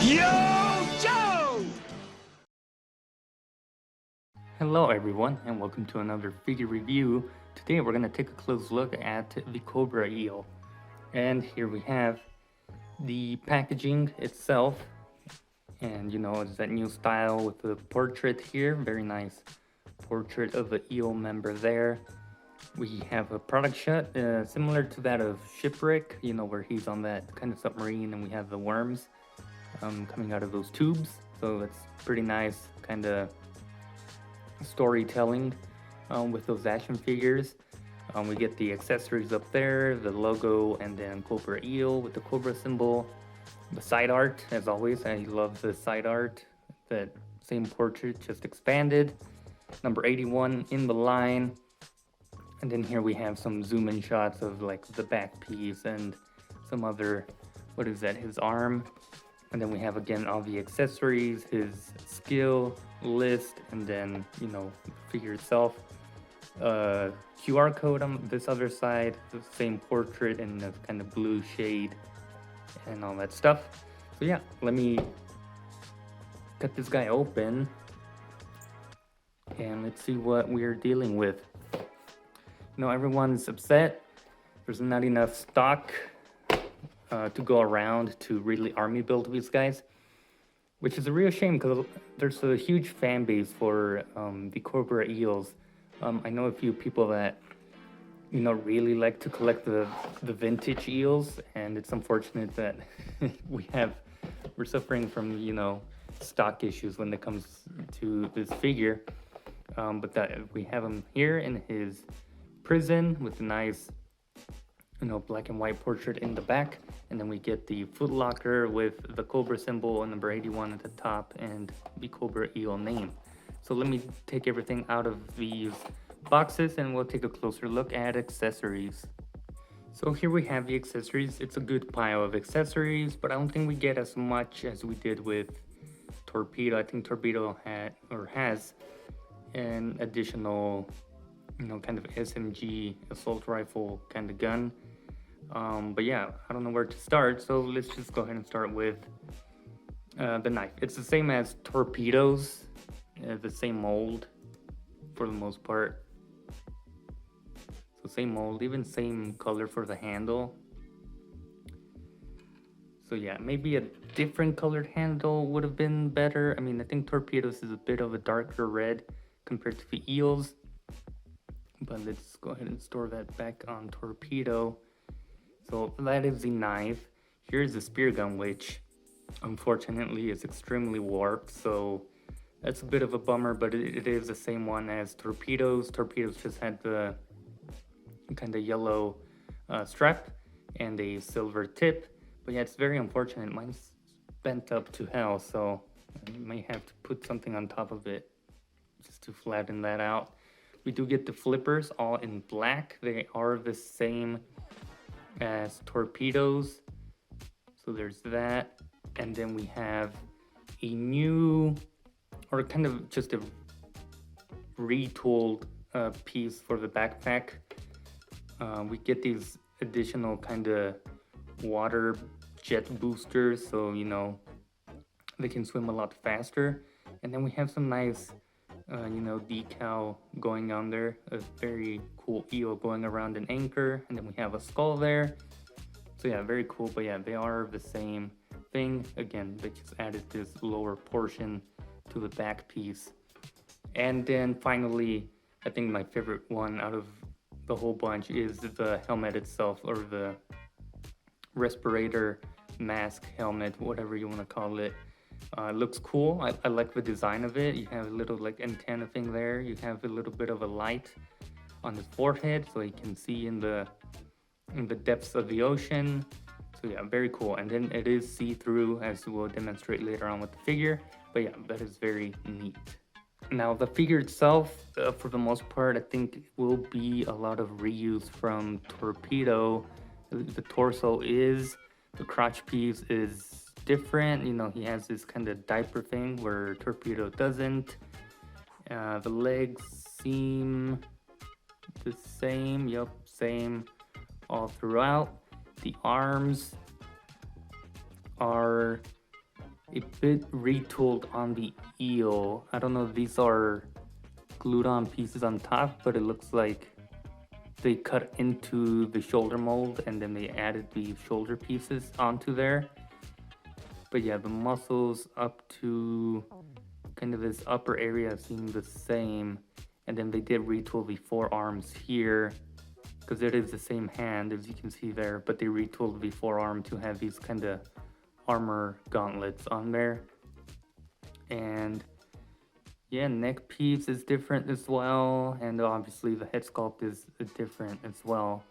Yo, Joe! Hello everyone and welcome to another figure review. Today we're going to take a close look at the Cobra eel. And here we have the packaging itself. And it's that new style with the portrait here. Very nice portrait of the eel member there. We have a product shot similar to that of Shipwreck, where he's on that kind of submarine and we have the worms coming out of those tubes. So that's pretty nice kind of storytelling with those action figures. We get the accessories up there, the logo, and then Cobra eel with the Cobra symbol. The side art, as always, I love the side art. That same portrait, just expanded. Number 81 in the line. And then here we have some zoom in shots of like the back piece and some other, what is that, his arm. And then we have again all the accessories, his skill list, and then, the figure itself. QR code on this other side, the same portrait in the kind of blue shade and all that stuff. So yeah, let me cut this guy open and let's see what we're dealing with. Everyone's upset. There's not enough stock to go around to really army build these guys, which is a real shame because there's a huge fan base for the Cobra eels. I know a few people that really like to collect the vintage eels, and it's unfortunate that we're suffering from stock issues when it comes to this figure. But that we have him here in his prison with a nice black and white portrait in the back, and then we get the foot locker with the Cobra symbol and number 81 at the top and the Cobra eel name. So let me take everything out of these boxes and we'll take a closer look at accessories. So here we have the accessories. It's a good pile of accessories, but I don't think we get as much as we did with Torpedo. I think Torpedo has an additional kind of SMG assault rifle kind of gun. But yeah, I don't know where to start, so let's just go ahead and start with the knife. It's the same as Torpedo's, the same mold for the most part. So same mold, even same color for the handle. So yeah, maybe a different colored handle would have been better. I mean, I think Torpedo's is a bit of a darker red compared to the eels. But let's go ahead and store that back on Torpedo. So that is the knife. Here's the spear gun, which unfortunately is extremely warped. So that's a bit of a bummer, but it is the same one as Torpedo's. Torpedo's just had the kind of yellow strap and a silver tip. But yeah, it's very unfortunate. Mine's bent up to hell, so you may have to put something on top of it just to flatten that out. We do get the flippers all in black. They are the same as Torpedo's. So there's that. And then we have a new, or kind of just a retooled piece for the backpack. We get these additional kind of water jet boosters, so they can swim a lot faster. And then we have some nice decal going on there, a very cool eel going around an anchor, and then we have a skull there. So yeah, very cool. But yeah, they are the same thing. Again, they just added this lower portion to the back piece. And then finally, I think my favorite one out of the whole bunch is the helmet itself, or the respirator mask helmet, whatever you want to call it. It looks cool. I like the design of it. You have a little like antenna thing there. You have a little bit of a light on his forehead so he can see in the depths of the ocean. So yeah, very cool. And then it is see-through, as we'll demonstrate later on with the figure. But yeah, that is very neat. Now the figure itself, for the most part, I think will be a lot of reuse from Torpedo. The torso is, the crotch piece is different. He has this kind of diaper thing where Torpedo doesn't. The legs seem the same. Yep, same all throughout. The arms are a bit retooled on the eel. I don't know if these are glued on pieces on top, but it looks like they cut into the shoulder mold and then they added the shoulder pieces onto there. But yeah, the muscles up to kind of this upper area seem the same. And then they did retool the forearms here because it is the same hand as you can see there, but they retooled the forearm to have these kind of armor gauntlets on there. And yeah, neck piece is different as well, and obviously the head sculpt is different as well.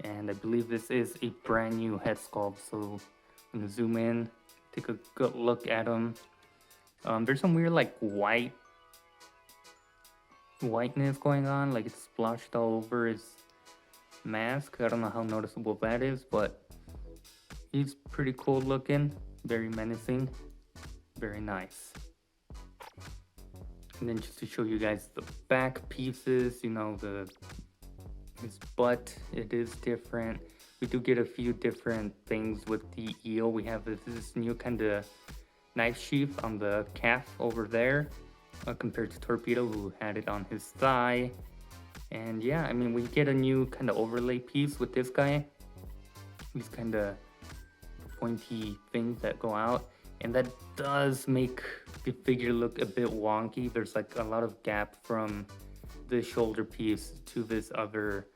And I believe this is a brand new head sculpt, so I'm gonna zoom in, take a good look at them. There's some weird like whiteness going on, like it's splotched all over his mask. I don't know how noticeable that is, but he's pretty cool looking, very menacing, very nice. And then just to show you guys the back pieces, you know, his butt, it is different. We do get a few different things with the eel. We have this new kind of knife sheath on the calf over there, compared to Torpedo, who had it on his thigh. And yeah, I mean, we get a new kind of overlay piece with this guy. These kind of pointy things that go out. And that does make the figure look a bit wonky. There's like a lot of gap from the shoulder piece to this other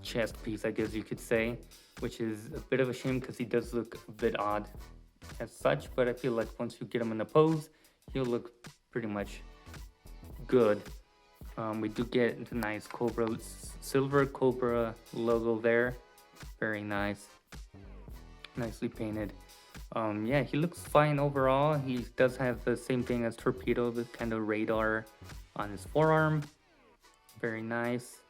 chest piece, I guess you could say, which is a bit of a shame because he does look a bit odd as such. But I feel like once you get him in a pose, he'll look pretty much good. We do get the nice Cobra, silver Cobra logo there. Very nice. Nicely painted. Yeah, he looks fine overall. He does have the same thing as Torpedo, this kind of radar on his forearm. Very nice.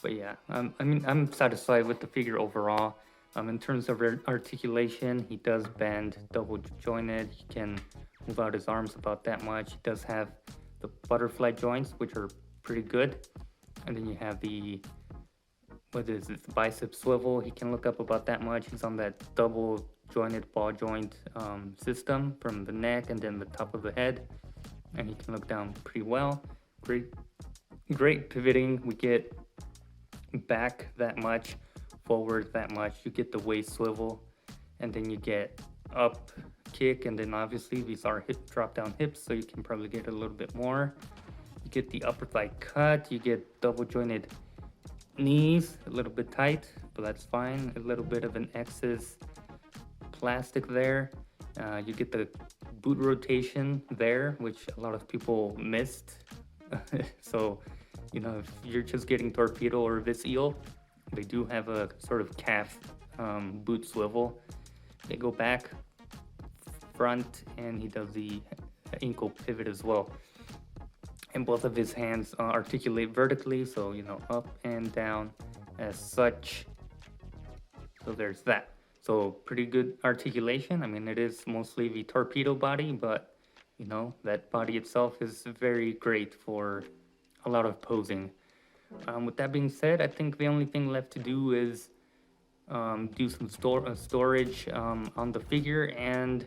But yeah, I mean, I'm satisfied with the figure overall. In terms of articulation, he does bend, double jointed. He can move out his arms about that much. He does have the butterfly joints, which are pretty good. And then you have the, what is it, the bicep swivel. He can look up about that much. He's on that double jointed ball joint system from the neck and then the top of the head. And he can look down pretty well. Great pivoting. We get back that much, forward that much. You get the waist swivel, and then you get up kick, and then obviously these are hip drop down hips, so you can probably get a little bit more. You get the upper thigh cut, you get double jointed knees, a little bit tight, but that's fine. A little bit of an excess plastic there. You get the boot rotation there, which a lot of people missed. So, you know, if you're just getting Torpedo or this eel, they do have a sort of calf boot swivel. They go back, front, and he does the ankle pivot as well. And both of his hands articulate vertically, so, you know, up and down as such. So there's that. So pretty good articulation. I mean, it is mostly the Torpedo body, but, you know, that body itself is very great for a lot of posing. With that being said, I think the only thing left to do is do some storage on the figure and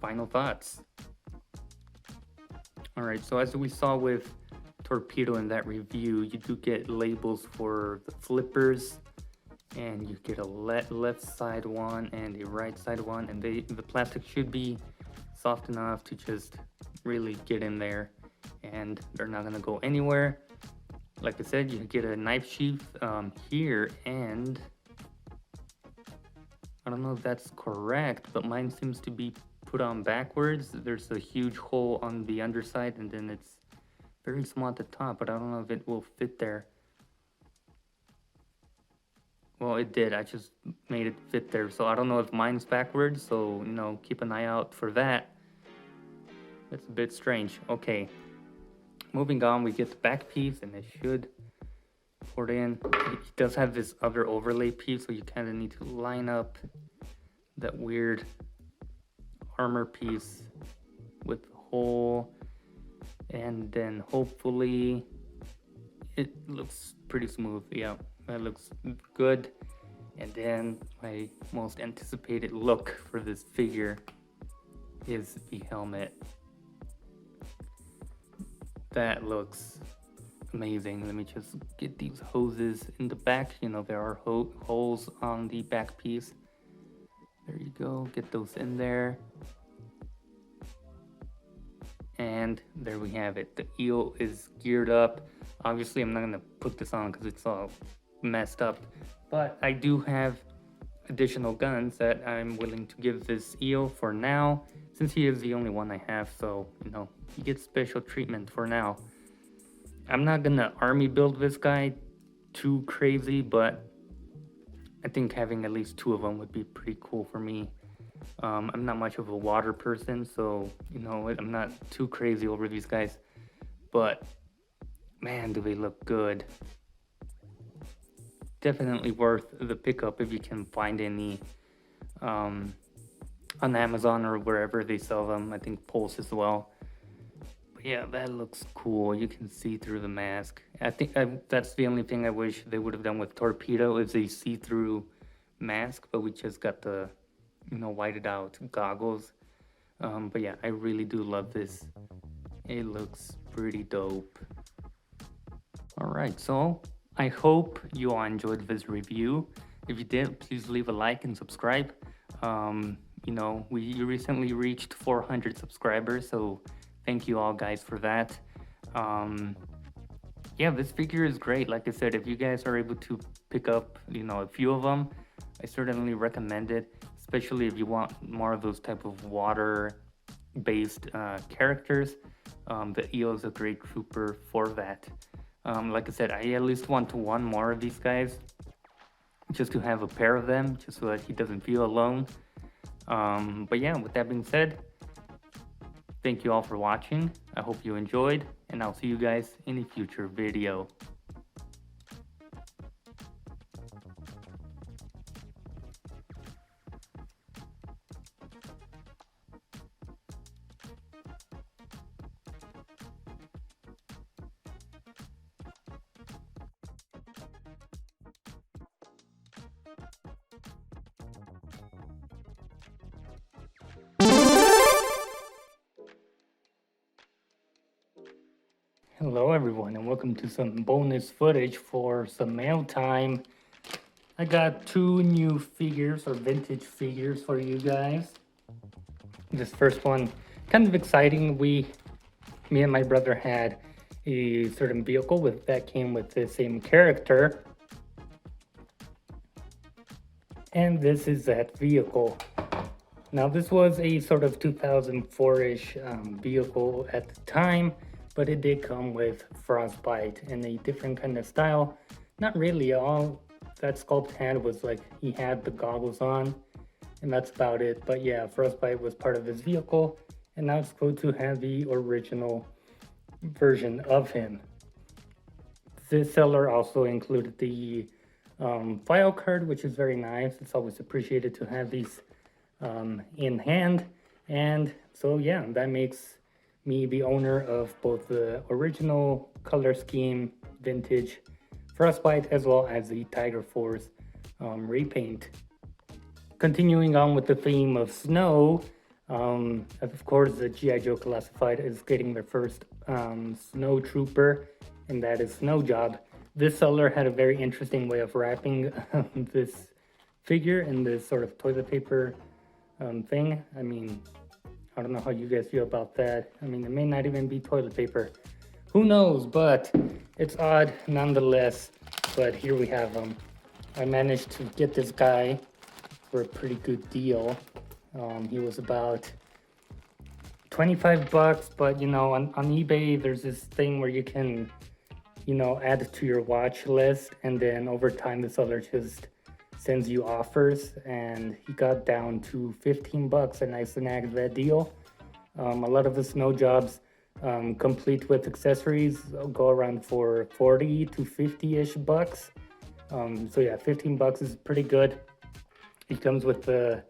final thoughts. Alright, so as we saw with Torpedo in that review, you do get labels for the flippers, and you get a left side one and a right side one, and the plastic should be soft enough to just really get in there, and they're not gonna go anywhere. Like I said, you get a knife sheath here, and I don't know if that's correct, but mine seems to be put on backwards. There's a huge hole on the underside, and then it's very small at the top, but I don't know if it will fit there. Well, it did. I just made it fit there, so I don't know if mine's backwards, so, you know, keep an eye out for that. That's a bit strange. Okay. Moving on, we get the back piece, and it should port in. It does have this other overlay piece, so you kind of need to line up that weird armor piece with the hole, and then hopefully it looks pretty smooth. Yeah, that looks good. And then my most anticipated look for this figure is the helmet. That looks amazing. Let me just get these hoses in the back. You know, there are holes on the back piece. There you go, get those in there. And there we have it. The eel is geared up. Obviously, I'm not gonna put this on because it's all messed up, but I do have additional guns that I'm willing to give this eel for now, since he is the only one I have. So, you know, he gets special treatment for now. I'm not gonna army build this guy too crazy, but I think having at least 2 of them would be pretty cool for me. I'm not much of a water person, so, you know, I'm not too crazy over these guys, but man, do they look good. Definitely worth the pickup if you can find any on Amazon or wherever they sell them. I think Pulse as well. But yeah, that looks cool. You can see through the mask. I think that's the only thing I wish they would have done with Torpedo, is a see-through mask, but we just got the, you know, whited out goggles. But yeah, I really do love this. It looks pretty dope. All right, so I hope you all enjoyed this review. If you did, please leave a like and subscribe. You know, we recently reached 400 subscribers, so thank you all guys for that. Yeah, this figure is great. Like I said, if you guys are able to pick up, you know, a few of them, I certainly recommend it, especially if you want more of those type of water-based characters. The eel is a great trooper for that. Like I said, I at least want one more of these guys, just to have a pair of them, just so that he doesn't feel alone. But yeah, with that being said, thank you all for watching. I hope you enjoyed, and I'll see you guys in a future video. Hello everyone, and welcome to some bonus footage for some mail time. I got 2 new figures, or vintage figures, for you guys. This first one, kind of exciting. Me and my brother had a certain vehicle that came with the same character. And this is that vehicle. Now this was a sort of 2004-ish vehicle at the time, but it did come with Frostbite in a different kind of style. Not really, all that Sculpt had was like, he had the goggles on, and that's about it. But yeah, Frostbite was part of his vehicle, and now it's cool to have the original version of him. This seller also included the file card, which is very nice. It's always appreciated to have these in hand. And so yeah, that makes me the owner of both the original color scheme vintage Frostbite as well as the Tiger Force repaint. Continuing on with the theme of snow, of course the G.I. Joe Classified is getting their first snow trooper, and that is Snow Job. This seller had a very interesting way of wrapping this figure in this sort of toilet paper thing. I mean, I don't know how you guys feel about that. I mean, it may not even be toilet paper. Who knows, but it's odd nonetheless. But here we have him. I managed to get this guy for a pretty good deal. He was about 25 bucks, but you know, on eBay, there's this thing where you can, you know, add to your watch list, and then over time, the seller just sends you offers, and he got down to 15 bucks, and I snagged that deal. A lot of the snow jobs, complete with accessories, go around for 40 to 50-ish bucks. So yeah, 15 bucks is pretty good. It comes with the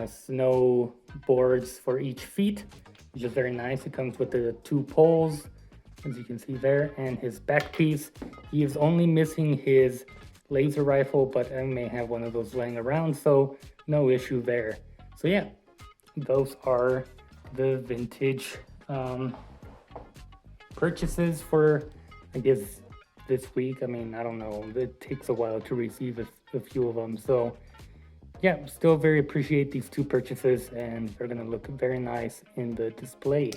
snow boards for each feet, which is very nice. It comes with the 2 poles, as you can see there, and his back piece. He is only missing his laser rifle, but I may have one of those laying around, so no issue there. So yeah, those are the vintage purchases for, I guess, this week. I mean, I don't know, it takes a while to receive a few of them. So yeah, still very appreciate these two purchases, and they're gonna look very nice in the display.